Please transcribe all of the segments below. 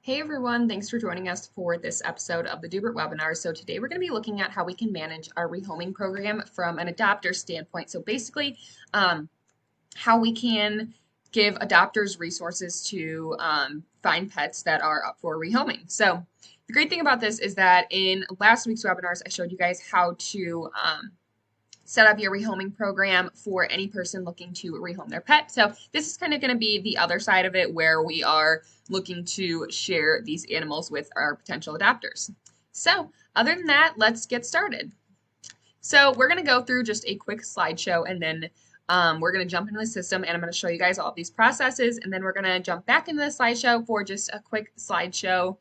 Hey everyone, thanks for joining us for this episode of the Doobert webinar. So today we're going to be looking at how we can manage our rehoming program from an adopter standpoint. So basically, how we can give adopters resources to find pets that are up for rehoming. So the great thing about this is that in last week's webinars, I showed you guys how to set up your rehoming program for any person looking to rehome their pet. So this is kind of going to be the other side of it where we are looking to share these animals with our potential adopters. So other than that, let's get started. So we're going to go through just a quick slideshow and then we're going to jump into the system and I'm going to show you guys all of these processes and then we're going to jump back into the slideshow for just a quick slideshow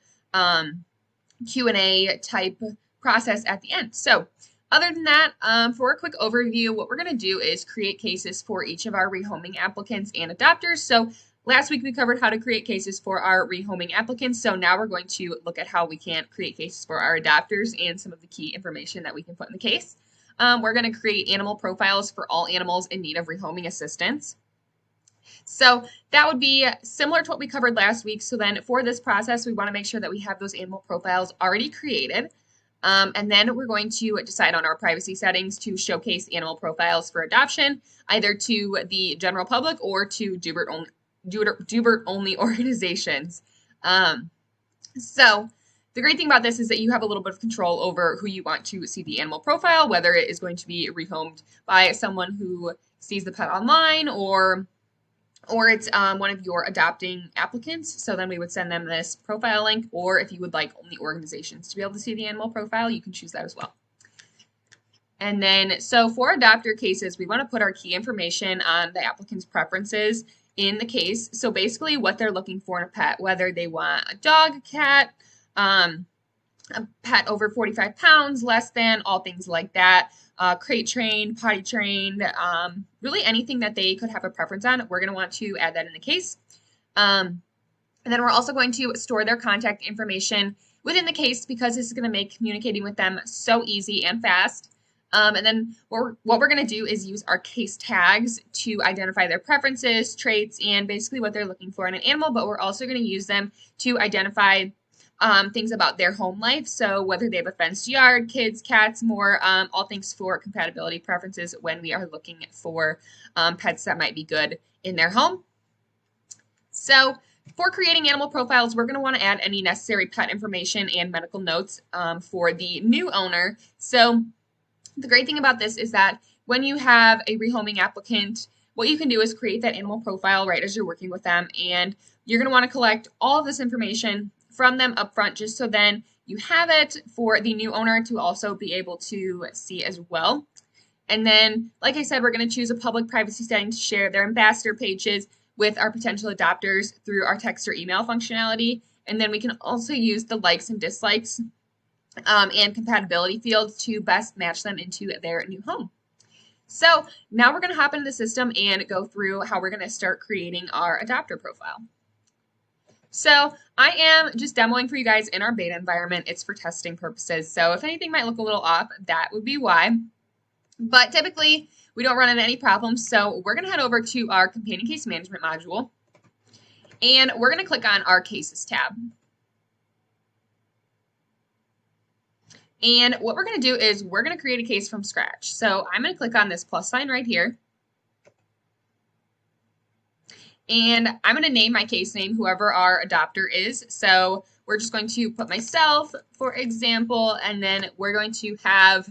Q&A type process at the end. So other than that, for a quick overview, what we're going to do is create cases for each of our rehoming applicants and adopters. So last week we covered how to create cases for our rehoming applicants. So now we're going to look at how we can create cases for our adopters and some of the key information that we can put in the case. We're going to create animal profiles for all animals in need of rehoming assistance. So that would be similar to what we covered last week. So then for this process, we want to make sure that we have those animal profiles already created. And then we're going to decide on our privacy settings to showcase animal profiles for adoption, either to the general public or to Doobert only organizations. So the great thing about this is that you have a little bit of control over who you want to see the animal profile, whether it is going to be rehomed by someone who sees the pet online or it's one of your adopting applicants. So then we would send them this profile link, or if you would like only organizations to be able to see the animal profile, you can choose that as well. And then, so for adopter cases, we want to put our key information on the applicant's preferences in the case. So basically what they're looking for in a pet, whether they want a dog, a cat, a pet over 45 pounds, less than, all things like that. Crate trained, potty trained, really anything that they could have a preference on, we're going to want to add that in the case. And then we're also going to store their contact information within the case because this is going to make communicating with them so easy and fast. And then what we're going to do is use our case tags to identify their preferences, traits, and basically what they're looking for in an animal, but we're also going to use them to identify things about their home life. So whether they have a fenced yard, kids, cats, more, all things for compatibility preferences when we are looking for pets that might be good in their home. So for creating animal profiles, we're going to want to add any necessary pet information and medical notes for the new owner. So the great thing about this is that when you have a rehoming applicant, what you can do is create that animal profile right as you're working with them, and you're going to want to collect all of this information from them up front, just so then you have it for the new owner to also be able to see as well. And then, like I said, we're going to choose a public privacy setting to share their ambassador pages with our potential adopters through our text or email functionality. And then we can also use the likes and dislikes and compatibility fields to best match them into their new home. So now we're going to hop into the system and go through how we're going to start creating our adopter profile. So I am just demoing for you guys in our beta environment. It's for testing purposes. So if anything might look a little off, that would be why. But typically we don't run into any problems. So we're going to head over to our companion case management module and we're going to click on our cases tab. And what we're going to do is we're going to create a case from scratch. So I'm going to click on this plus sign right here. And I'm going to name my case name, whoever our adopter is. So we're just going to put myself, for example, and then we're going to have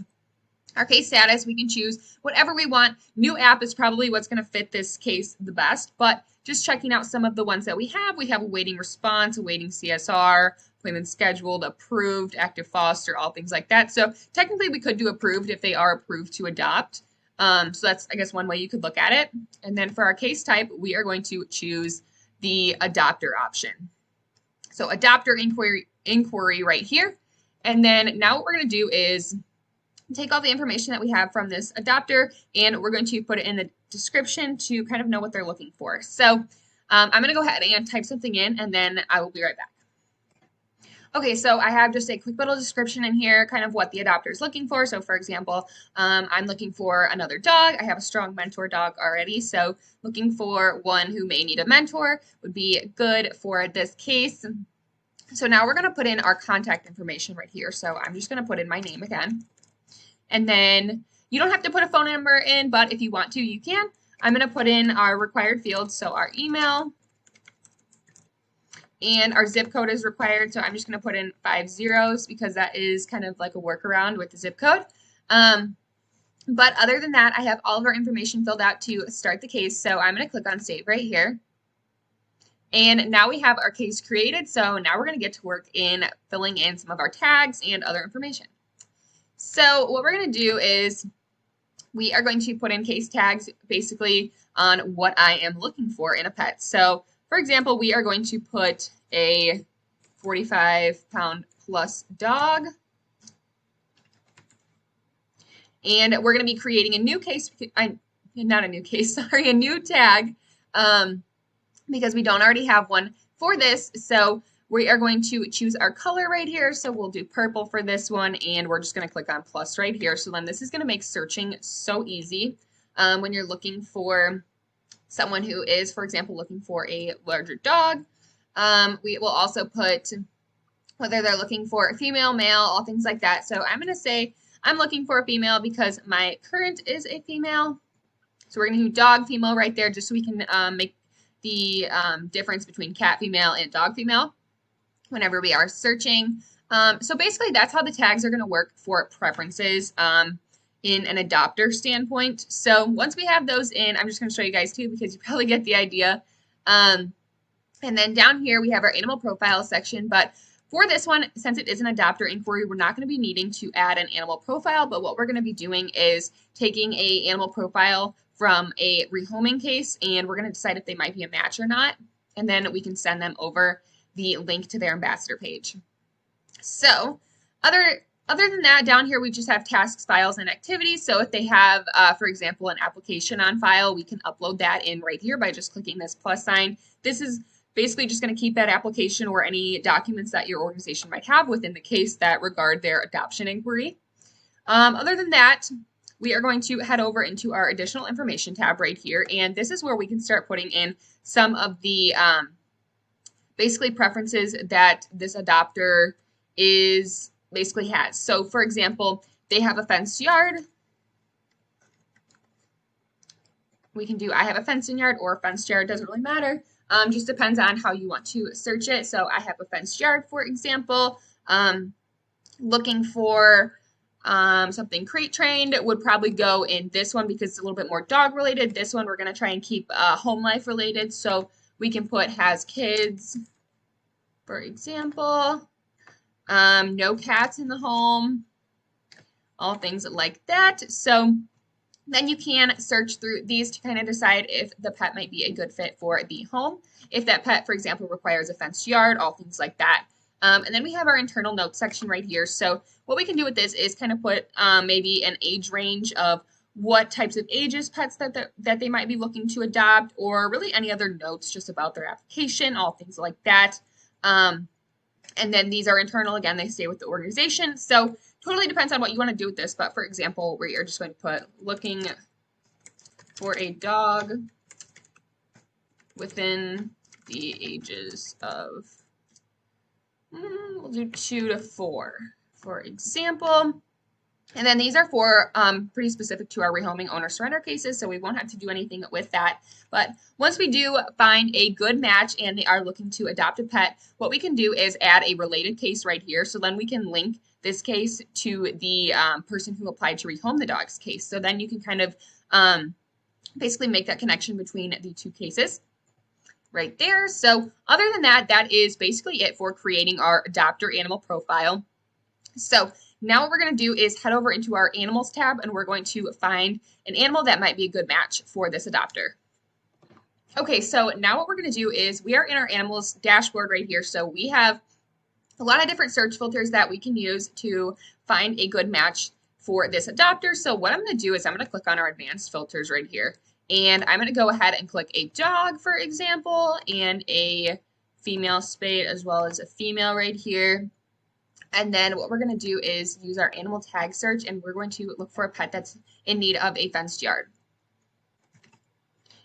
our case status. We can choose whatever we want. New app is probably what's going to fit this case the best, but just checking out some of the ones that we have awaiting response, awaiting CSR, appointment scheduled, approved, active foster, all things like that. So technically we could do approved if they are approved to adopt. So that's, I guess, one way you could look at it. And then for our case type, we are going to choose the adopter option. So adopter inquiry right here. And then now what we're going to do is take all the information that we have from this adopter and we're going to put it in the description to kind of know what they're looking for. So I'm going to go ahead and type something in and then I will be right back. Okay, so I have just a quick little description in here, kind of what the adopter is looking for. So for example, I'm looking for another dog. I have a strong mentor dog already. So looking for one who may need a mentor would be good for this case. So now we're going to put in our contact information right here. So I'm just going to put in my name again. And then you don't have to put a phone number in, but if you want to, you can. I'm going to put in our required fields, so our email, and our zip code is required, so I'm just going to put in 5 zeros because that is kind of like a workaround with the zip code. But other than that, I have all of our information filled out to start the case, so I'm going to click on Save right here. And now we have our case created, so now we're going to get to work in filling in some of our tags and other information. So what we're going to do is we are going to put in case tags basically on what I am looking for in a pet. So for example, we are going to put a 45-pound plus dog. And we're going to be creating a new case, not a new case, sorry, a new tag because we don't already have one for this. So we are going to choose our color right here. So we'll do purple for this one, and we're just going to click on plus right here. So then this is going to make searching so easy when you're looking for someone who is, for example, looking for a larger dog. We will also put whether they're looking for a female, male, all things like that. So I'm going to say I'm looking for a female because my current is a female. So we're going to do dog female right there just so we can make the difference between cat female and dog female whenever we are searching. So basically that's how the tags are going to work for preferences in an adopter standpoint. So once we have those in, I'm just going to show you guys too because you probably get the idea. And then down here we have our animal profile section, but for this one, since it is an adopter inquiry, we're not going to be needing to add an animal profile, but what we're going to be doing is taking a animal profile from a rehoming case, and we're going to decide if they might be a match or not, and then we can send them over the link to their ambassador page. So other than that, down here we just have tasks, files, and activities. So if they have, for example, an application on file, we can upload that in right here by just clicking this plus sign. This is basically just going to keep that application or any documents that your organization might have within the case that regard their adoption inquiry. Other than that, we are going to head over into our additional information tab right here, and this is where we can start putting in some of the basically preferences that this adopter is basically has. So for example, they have a fenced yard. We can do I have a fenced yard or a fenced yard, doesn't really matter. Just depends on how you want to search it. So I have a fenced yard, for example. Looking for something crate trained would probably go in this one because it's a little bit more dog related. This one we're going to try and keep home life related. So we can put has kids, for example. No cats in the home, all things like that. So then you can search through these to kind of decide if the pet might be a good fit for the home. If that pet, for example, requires a fenced yard, all things like that. And then we have our internal notes section right here. So what we can do with this is kind of put maybe an age range of what types of ages pets that they might be looking to adopt, or really any other notes just about their application, all things like that. And then these are internal. Again, they stay with the organization. So totally depends on what you want to do with this. But for example, we are just going to put looking for a dog within the ages of, we'll do 2 to 4, for example. And then these are for pretty specific to our rehoming owner surrender cases, so we won't have to do anything with that. But once we do find a good match and they are looking to adopt a pet, what we can do is add a related case right here. So then we can link this case to the person who applied to rehome the dog's case. So then you can kind of basically make that connection between the two cases right there. So other than that, that is basically it for creating our adopter animal profile. So now what we're going to do is head over into our animals tab, and we're going to find an animal that might be a good match for this adopter. Okay, so now what we're going to do is we are in our animals dashboard right here. So we have a lot of different search filters that we can use to find a good match for this adopter. So what I'm going to do is I'm going to click on our advanced filters right here, and I'm going to go ahead and click a dog, for example, and a female spayed as well as a female right here. And then what we're going to do is use our animal tag search, and we're going to look for a pet that's in need of a fenced yard.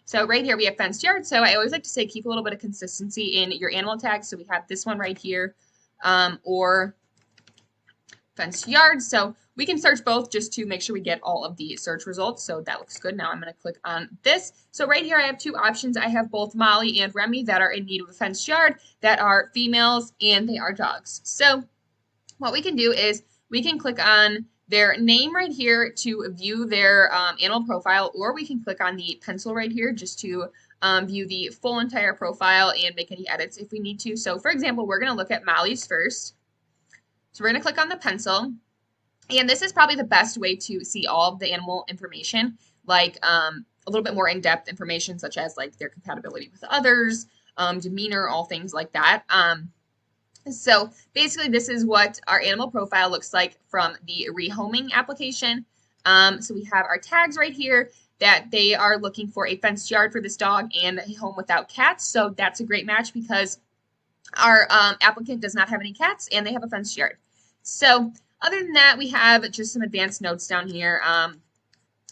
So right here we have fenced yard. So I always like to say keep a little bit of consistency in your animal tags. So we have this one right here. or fenced yard. So we can search both just to make sure we get all of the search results. So that looks good. Now I'm going to click on this. So right here I have two options. I have both Molly and Remy that are in need of a fenced yard that are females and they are dogs. So what we can do is we can click on their name right here to view their animal profile, or we can click on the pencil right here just to view the full entire profile and make any edits if we need to. So for example, we're going to look at Molly's first. So we're going to click on the pencil, and this is probably the best way to see all of the animal information, like a little bit more in-depth information such as like their compatibility with others, demeanor, all things like that. So basically this is what our animal profile looks like from the Rehoming application. So we have our tags right here that they are looking for a fenced yard for this dog and a home without cats. So that's a great match because our applicant does not have any cats and they have a fenced yard. So other than that, we have just some advanced notes down here.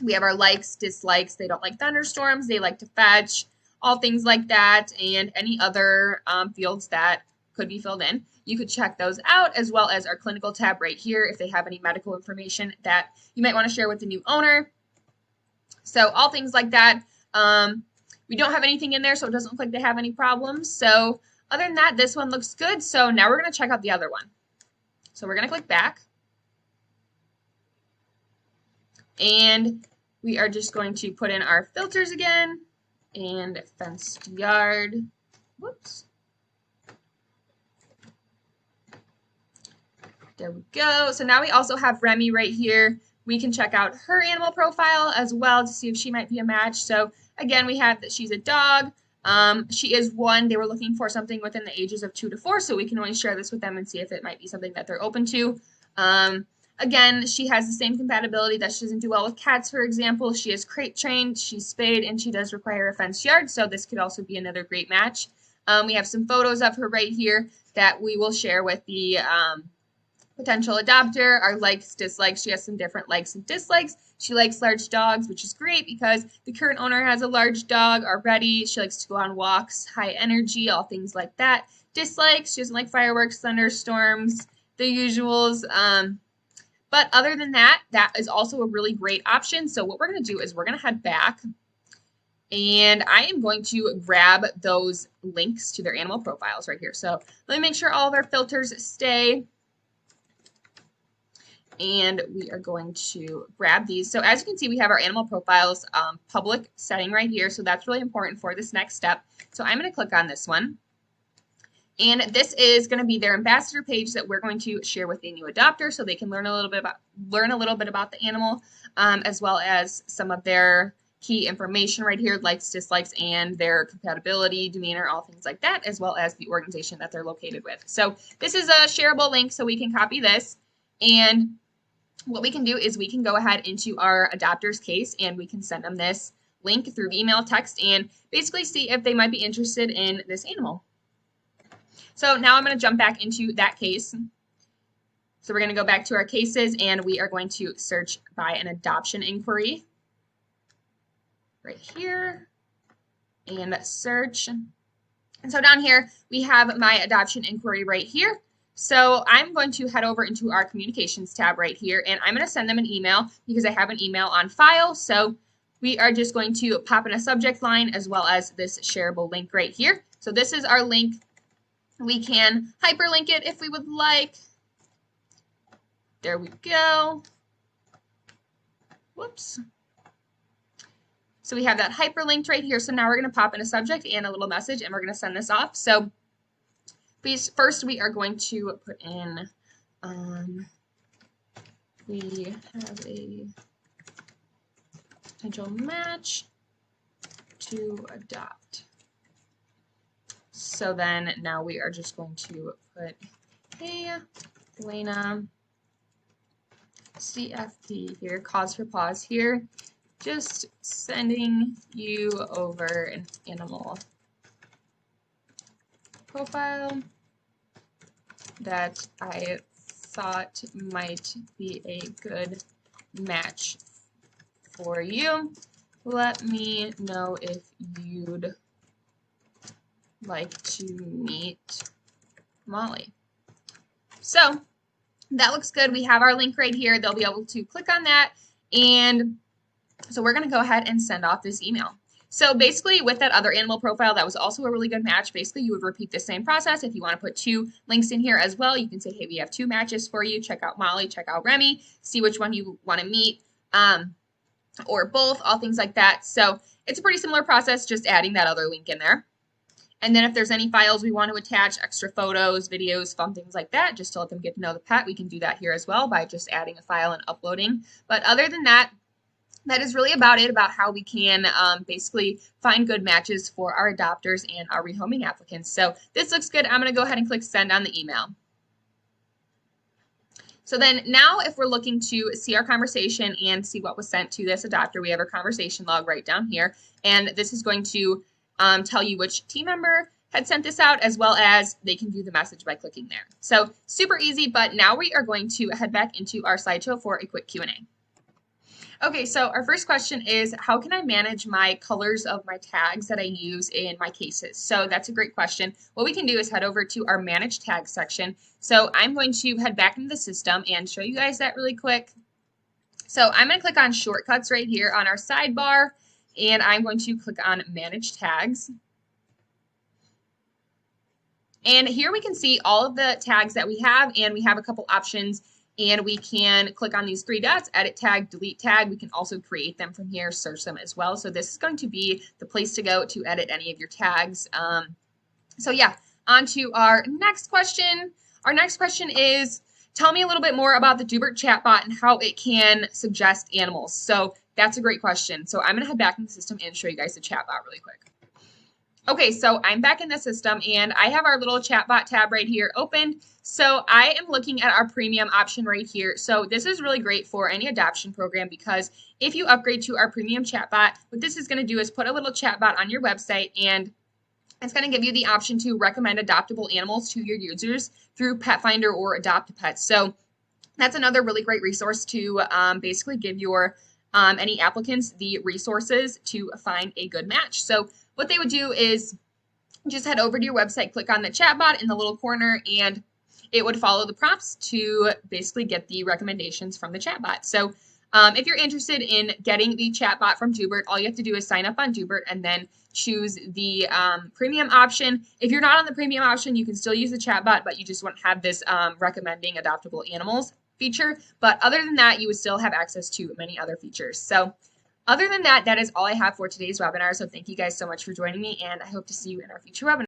We have our likes, dislikes. They don't like thunderstorms. They like to fetch, all things like that, and any other fields that could be filled in. You could check those out, as well as our clinical tab right here if they have any medical information that you might want to share with the new owner. So all things like that. We don't have anything in there, so it doesn't look like they have any problems. So other than that, this one looks good. So now we're going to check out the other one. So we're going to click back. And we are just going to put in our filters again and fenced yard. Whoops. There we go. So now we also have Remy right here. We can check out her animal profile as well to see if she might be a match. So again, we have that she's a dog. She is one. They were looking for something within the ages of 2 to 4, so we can always share this with them and see if it might be something that they're open to. Again, she has the same compatibility that she doesn't do well with cats, for example. She is crate trained, she's spayed, and she does require a fenced yard, so this could also be another great match. We have some photos of her right here that we will share with the potential adopter. Our likes, dislikes, she has some different likes and dislikes. She likes large dogs, which is great because the current owner has a large dog already. She likes to go on walks, high energy, all things like that. Dislikes, she doesn't like fireworks, thunderstorms, the usuals. But other than that, that is also a really great option. So what we're going to do is we're going to head back, and I am going to grab those links to their animal profiles right here. So let me make sure all of our filters stay. And we are going to grab these. So as you can see, we have our animal profiles public setting right here. So that's really important for this next step. So I'm going to click on this one. And this is going to be their ambassador page that we're going to share with the new adopter so they can learn a little bit about the animal, as well as some of their key information right here, likes, dislikes, and their compatibility, demeanor, all things like that, as well as the organization that they're located with. So this is a shareable link, so we can copy this. And what we can do is we can go ahead into our adopter's case and we can send them this link through email, text, and basically see if they might be interested in this animal. So now I'm going to jump back into that case. So we're going to go back to our cases and we are going to search by an adoption inquiry right here and search. And so down here we have my adoption inquiry right here. So I'm going to head over into our communications tab right here, and I'm going to send them an email because I have an email on file. So we are just going to pop in a subject line as well as this shareable link right here. So this is our link. We can hyperlink it if we would like. There we go. Whoops. So we have that hyperlinked right here. So now we're going to pop in a subject and a little message, and we're going to send this off. So first, we are going to put in, we have a potential match to adopt. So then now we are just going to put, hey, Elena, CFD here, cause for pause here, just sending you over an animal profile that I thought might be a good match for you. Let me know if you'd like to meet Molly. So that looks good. We have our link right here. They'll be able to click on that. And so we're going to go ahead and send off this email. So basically with that other animal profile, that was also a really good match. Basically, you would repeat the same process. If you want to put 2 links in here as well, you can say, hey, we have 2 matches for you. Check out Molly, check out Remy, see which one you want to meet, or both, all things like that. So it's a pretty similar process, just adding that other link in there. And then if there's any files we want to attach, extra photos, videos, fun things like that, just to let them get to know the pet, we can do that here as well by just adding a file and uploading. But other than that, that is really about it, about how we can basically find good matches for our adopters and our rehoming applicants. So this looks good. I'm going to go ahead and click send on the email. So then now if we're looking to see our conversation and see what was sent to this adopter, we have our conversation log right down here. And this is going to tell you which team member had sent this out, as well as they can view the message by clicking there. So super easy, but now we are going to head back into our slideshow for a quick Q&A. Okay, so our first question is, how can I manage my colors of my tags that I use in my cases? So that's a great question. What we can do is head over to our manage tags section. So I'm going to head back into the system and show you guys that really quick. So I'm going to click on shortcuts right here on our sidebar, and I'm going to click on manage tags. And here we can see all of the tags that we have, and we have a couple options. And we can click on these 3 dots, edit tag, delete tag. We can also create them from here, search them as well. So this is going to be the place to go to edit any of your tags. So yeah, on to our next question. Our next question is, tell me a little bit more about the Doobert chatbot and how it can suggest animals. So that's a great question. So I'm going to head back in the system and show you guys the chatbot really quick. Okay, so I'm back in the system and I have our little chatbot tab right here opened. So I am looking at our premium option right here. So this is really great for any adoption program, because if you upgrade to our premium chatbot, what this is going to do is put a little chatbot on your website, and it's going to give you the option to recommend adoptable animals to your users through Pet Finder or Adopt a Pet. So that's another really great resource to basically give your any applicants the resources to find a good match. So what they would do is just head over to your website, click on the chatbot in the little corner, and it would follow the prompts to basically get the recommendations from the chatbot. So if you're interested in getting the chatbot from Doobert, all you have to do is sign up on Doobert and then choose the premium option. If you're not on the premium option, you can still use the chatbot, but you just won't have this recommending adoptable animals feature. But other than that, you would still have access to many other features. So other than that, that is all I have for today's webinar. So thank you guys so much for joining me, and I hope to see you in our future webinars.